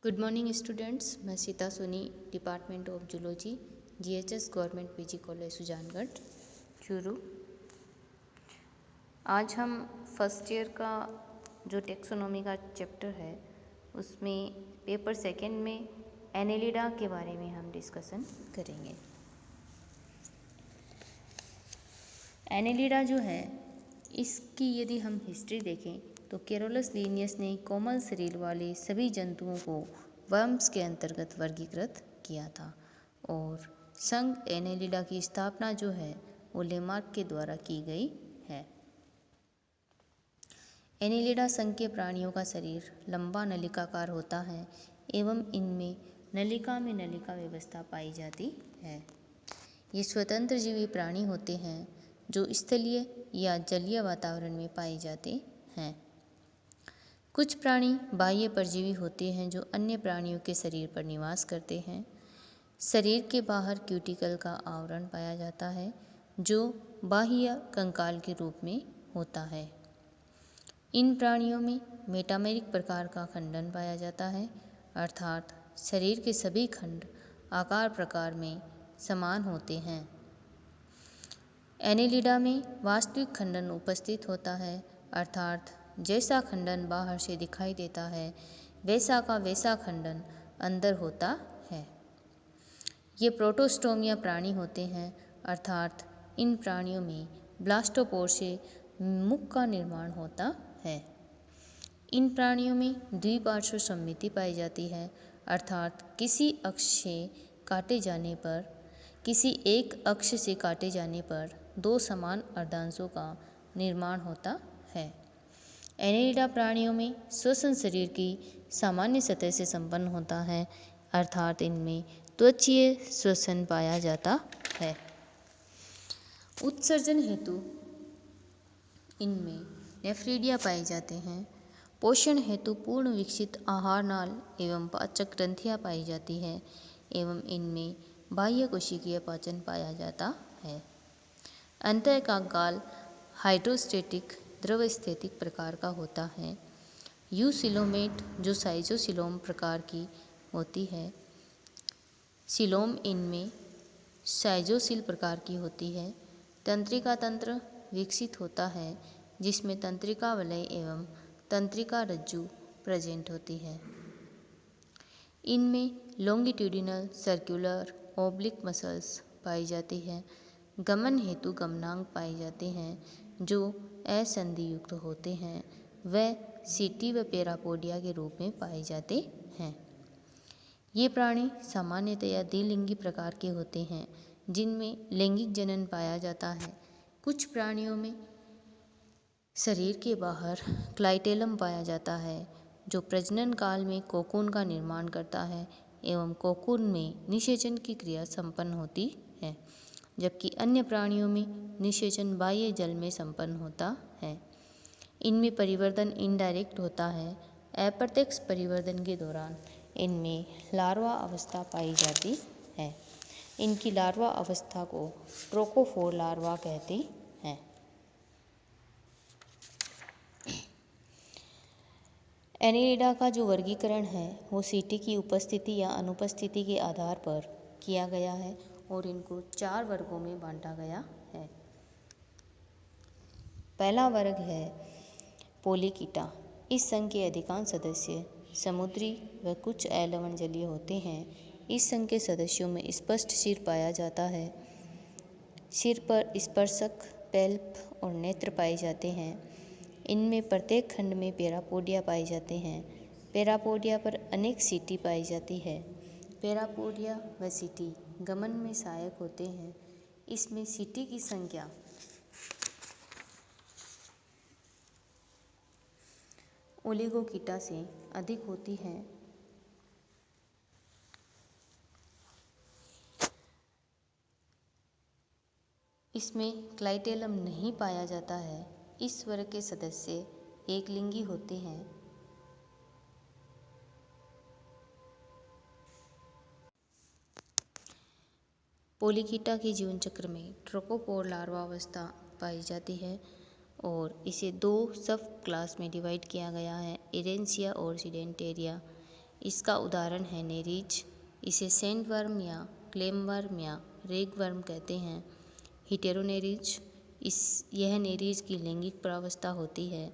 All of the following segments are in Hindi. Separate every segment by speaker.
Speaker 1: Good morning students. मैं Sita Soni, department of zoology, GHS government PG college Sujangarh Churu. आज हम फर्स्ट ईयर का जो टेक्सोनॉमी का चैप्टर है उसमें पेपर सेकंड में एनेलिडा के बारे में हम डिस्कशन करेंगे। एनेलिडा जो है इसकी यदि हम हिस्ट्री देखें तो कैरोलस लिनियस ने कोमल शरीर वाले सभी जंतुओं को वर्म्स के अंतर्गत वर्गीकृत किया था और संघ एनेलिडा की स्थापना जो है वो लेमार्क के द्वारा की गई है। एनेलिडा संघ के प्राणियों का शरीर लंबा नलिकाकार होता है एवं इनमें नलिका में नलिका व्यवस्था पाई जाती है। ये स्वतंत्र जीवी प्राणी होते हैं जो स्थलीय या जलीय वातावरण में पाए जाते हैं। कुछ प्राणी बाह्य परजीवी होते हैं जो अन्य प्राणियों के शरीर पर निवास करते हैं। शरीर के बाहर क्यूटिकल का आवरण पाया जाता है जो बाह्य कंकाल के रूप में होता है। इन प्राणियों में मेटामेरिक प्रकार का खंडन पाया जाता है, अर्थात शरीर के सभी खंड आकार प्रकार में समान होते हैं। एनेलिडा में वास्तविक खंडन उपस्थित होता है, अर्थात जैसा खंडन बाहर से दिखाई देता है वैसा का वैसा खंडन अंदर होता है। ये प्रोटोस्टोमिया प्राणी होते हैं, अर्थात इन प्राणियों में ब्लास्टोपोर से मुख का निर्माण होता है। इन प्राणियों में द्विपार्श्व सममिति पाई जाती है, अर्थात किसी एक अक्ष से काटे जाने पर दो समान अर्धांशों का निर्माण होता है। एनेलिडा प्राणियों में श्वसन शरीर की सामान्य सतह से संपन्न होता है, अर्थात इनमें त्वचीय श्वसन पाया जाता है। उत्सर्जन हेतु इनमें नेफ्रिडिया पाए जाते हैं। पोषण हेतु पूर्ण विकसित आहार नाल एवं पाचक ग्रंथियाँ पाई जाती है एवं इनमें बाह्य कोशिकीय पाचन पाया जाता है। अंतः का गाल हाइड्रोस्टेटिक द्रवस्थैतिक प्रकार का होता है। यूसिलोमेट जो साइजोसिलोम प्रकार की होती है। सिलोम इनमें साइजोसिल प्रकार की होती है। तंत्रिका तंत्र विकसित होता है जिसमें तंत्रिका वलय एवं तंत्रिका रज्जु प्रेजेंट होती है। इनमें लॉन्गिट्यूडिनल, सर्कुलर, ओब्लिक मसल्स पाई जाती है। गमन हेतु गमनांग पाए जाते हैं जो असंधि युक्त होते हैं। वह सीटी व पेरापोडिया के रूप में पाए जाते हैं। ये प्राणी सामान्यतया द्विलिंगी प्रकार के होते हैं जिनमें लैंगिक जनन पाया जाता है। कुछ प्राणियों में शरीर के बाहर क्लाइटेलम पाया जाता है जो प्रजनन काल में कोकून का निर्माण करता है एवं कोकून में निषेचन की क्रिया संपन्न होती है, जबकि अन्य प्राणियों में निषेचन बाह्य जल में संपन्न होता है। इनमें परिवर्तन इनडायरेक्ट होता है। अप्रत्यक्ष परिवर्तन के दौरान इनमें लार्वा अवस्था पाई जाती है। इनकी लार्वा अवस्था को ट्रोकोफोर लार्वा कहती हैं। एनेलिडा का जो वर्गीकरण है वो सीटी की उपस्थिति या अनुपस्थिति के आधार पर किया गया है और इनको 4 वर्गों में बांटा गया है। पहला वर्ग है पोलिकीटा। इस संघ के अधिकांश सदस्य समुद्री व कुछ अलवणजलीय होते हैं। इस संघ के सदस्यों में स्पष्ट सिर पाया जाता है। सिर पर स्पर्शक, पैल्प और नेत्र पाए जाते हैं। इनमें प्रत्येक खंड में पेरापोडिया पाए जाते हैं। पेरापोडिया पर अनेक सीटी पाई जाती है। पेरापोडिया व सीटी गमन में सहायक होते हैं। इसमें सीटी की संख्या ओलिगोकीटा से अधिक होती है। इसमें क्लाइटेलम नहीं पाया जाता है। इस वर्ग के सदस्य एकलिंगी होते हैं। पोलिकीटा के जीवन चक्र में ट्रोकोपोर लार्वा अवस्था पाई जाती है और इसे 2 सब क्लास में डिवाइड किया गया है, एरेंसिया और सीडेंटेरिया। इसका उदाहरण है नेरीज, इसे सैंडवर्म या क्लेमवर्म या रेगवर्म कहते हैं। हिटेरोनेरीज, यह नेरीज की लैंगिक प्रावस्था होती है।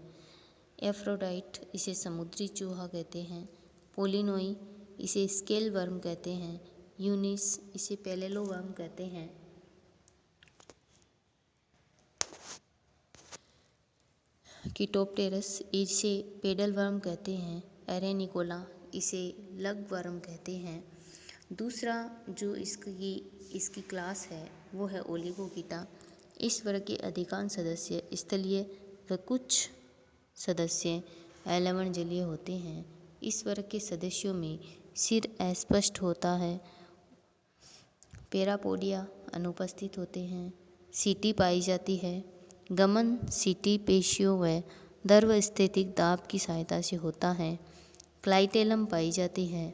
Speaker 1: एफ्रोडाइट, इसे समुद्री चूहा कहते हैं। पोलिनोई, इसे स्केल वर्म कहते हैं। यूनिस, इसे पेलेलोवर्म कहते हैं। कीटोप्टेरस, इसे पेडल वर्म कहते हैं। एरेनिकोला, इसे लगवर्म कहते हैं। दूसरा जो इसकी क्लास है वो है ओलिगोकीटा। इस वर्ग के अधिकांश सदस्य स्थलीय व कुछ सदस्य अलवण जलीय होते हैं। इस वर्ग के सदस्यों में सिर अस्पष्ट होता है। पैरापोडिया अनुपस्थित होते हैं। सीटी पाई जाती है। गमन सीटी पेशियों व दर्वस्थितिक दाब की सहायता से होता है। क्लाइटेलम पाई जाती है।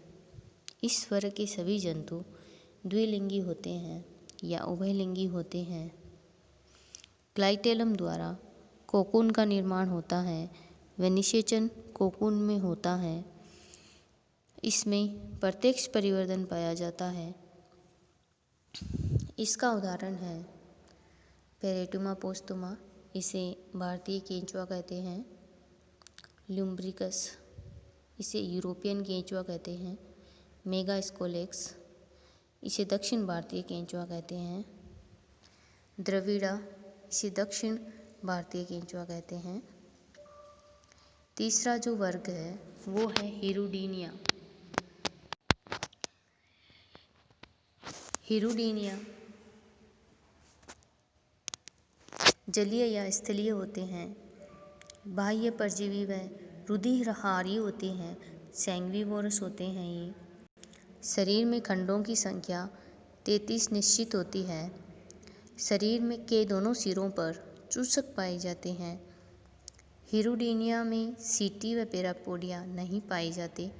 Speaker 1: इस वर्ग के सभी जंतु द्विलिंगी होते हैं या उभयलिंगी होते हैं। क्लाइटेलम द्वारा कोकून का निर्माण होता है व निषेचन कोकून में होता है। इसमें प्रत्यक्ष परिवर्तन पाया जाता है। इसका उदाहरण है पेरेटुमा पोस्तुमा, इसे भारतीय केंचुआ कहते हैं। ल्यूम्ब्रिकस, इसे यूरोपियन केंचुआ कहते हैं। मेगास्कोलेक्स, इसे दक्षिण भारतीय केंचुआ कहते हैं। द्रविड़ा, इसे दक्षिण भारतीय केंचुआ कहते हैं। तीसरा जो वर्ग है वो है हिरुडीनिया। हिरुडीनिया जलीय या स्थलीय होते हैं। बाह्य परजीवी व रुधिरहारी होते हैं। सैंग्विवोरस होते हैं ये। शरीर में खंडों की संख्या 33 निश्चित होती है। शरीर में के दोनों सिरों पर चूसक पाए जाते हैं। हिरुडीनिया में सीटी व पैरापोडिया नहीं पाए जाते।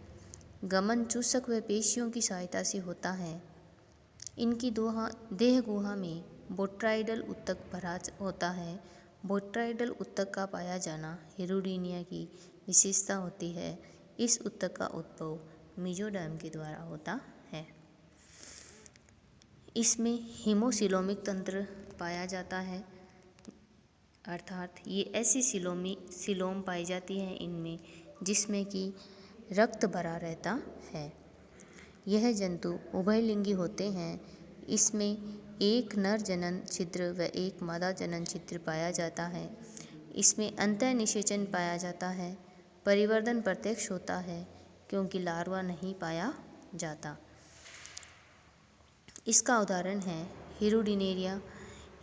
Speaker 1: गमन चूसक व पेशियों की सहायता से होता है। इनकी देह गुहा में बोट्राइडल ऊतक भरा होता है। बोट्राइडल ऊतक का पाया जाना हिरुडीनिया की विशेषता होती है। इस ऊतक का उद्भव मीजोडर्म के द्वारा होता है। इसमें हीमोसिलोमिक तंत्र पाया जाता है, अर्थात ये ऐसी सिलोम पाई जाती है इनमें जिसमें कि रक्त भरा रहता है। यह जंतु उभयलिंगी होते हैं। इसमें एक नर जनन छिद्र व एक मादा जनन छिद्र पाया जाता है। इसमें अंतःनिषेचन पाया जाता है। परिवर्धन प्रत्यक्ष होता है क्योंकि लार्वा नहीं पाया जाता। इसका उदाहरण है हिरुडिनेरिया।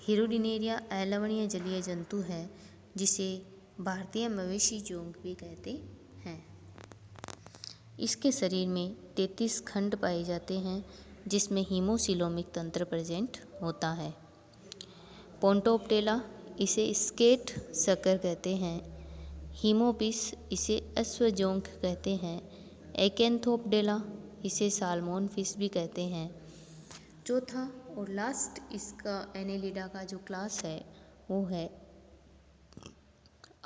Speaker 1: हिरुडिनेरिया अलवणीय जलीय जंतु है जिसे भारतीय मवेशी जोंक भी कहते हैं। इसके शरीर में 33 खंड पाए जाते हैं जिसमें हीमोसिलोमिक तंत्र प्रेजेंट होता है। पोंटोप्टेला, इसे स्केट शकर कहते हैं। हीमोपिस, इसे अश्वजोंक कहते हैं। एकेंथोप्डेला, इसे साल्मोन फिश भी कहते हैं। चौथा और लास्ट इसका एनेलिडा का जो क्लास है वो है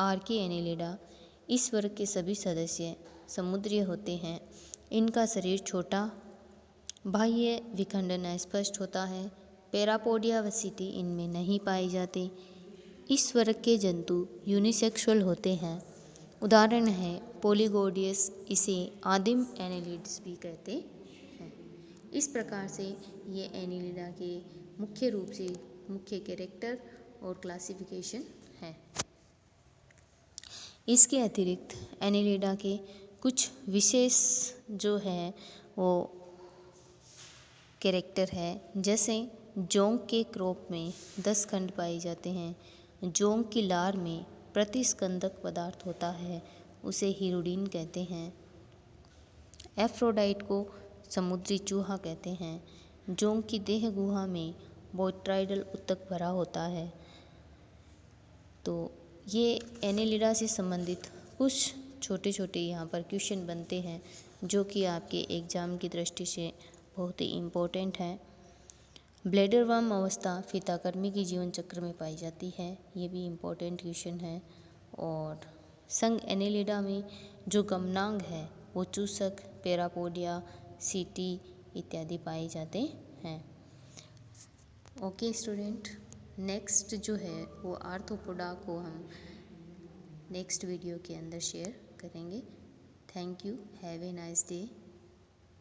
Speaker 1: आर्की एनेलिडा। इस वर्ग के सभी सदस्य समुद्रीय होते हैं। इनका शरीर छोटा, बाह्य विखंडन अस्पष्ट होता है। पैरापोडिया व सीटी इनमें नहीं पाए जाते। इस वर्ग के जंतु यूनिसेक्सुअल होते हैं। उदाहरण है पोलिगोडियस, इसे आदिम एनेलिड्स भी कहते हैं। इस प्रकार से ये एनेलिडा के मुख्य रूप से मुख्य कैरेक्टर और क्लासिफिकेशन है। इसके अतिरिक्त एनेलिडा के कुछ विशेष जो है वो कैरेक्टर है, जैसे जोंक के क्रोप में 10 खंड पाए जाते हैं। जोंक की लार में प्रतिस्कंदक पदार्थ होता है, उसे हिरुडीन कहते हैं। एफ्रोडाइट को समुद्री चूहा कहते हैं। जोंक की देह गुहा में बोट्राइडल ऊतक भरा होता है। तो ये एनेलिडा से संबंधित कुछ छोटे छोटे यहाँ पर क्वेश्चन बनते हैं जो कि आपके एग्ज़ाम की दृष्टि से बहुत ही इम्पोर्टेंट है। ब्लैडर वर्म अवस्था फीताकृमि की जीवन चक्र में पाई जाती है, ये भी इम्पोर्टेंट क्वेश्चन है। और संघ एनेलिडा में जो गमनांग है उचूसक, पैरापोडिया, सीटी इत्यादि पाए जाते हैं। ओके स्टूडेंट, नेक्स्ट जो है वो आर्थ्रोपोडा को हम नेक्स्ट वीडियो के अंदर शेयर करेंगे। Thank you, have a nice day.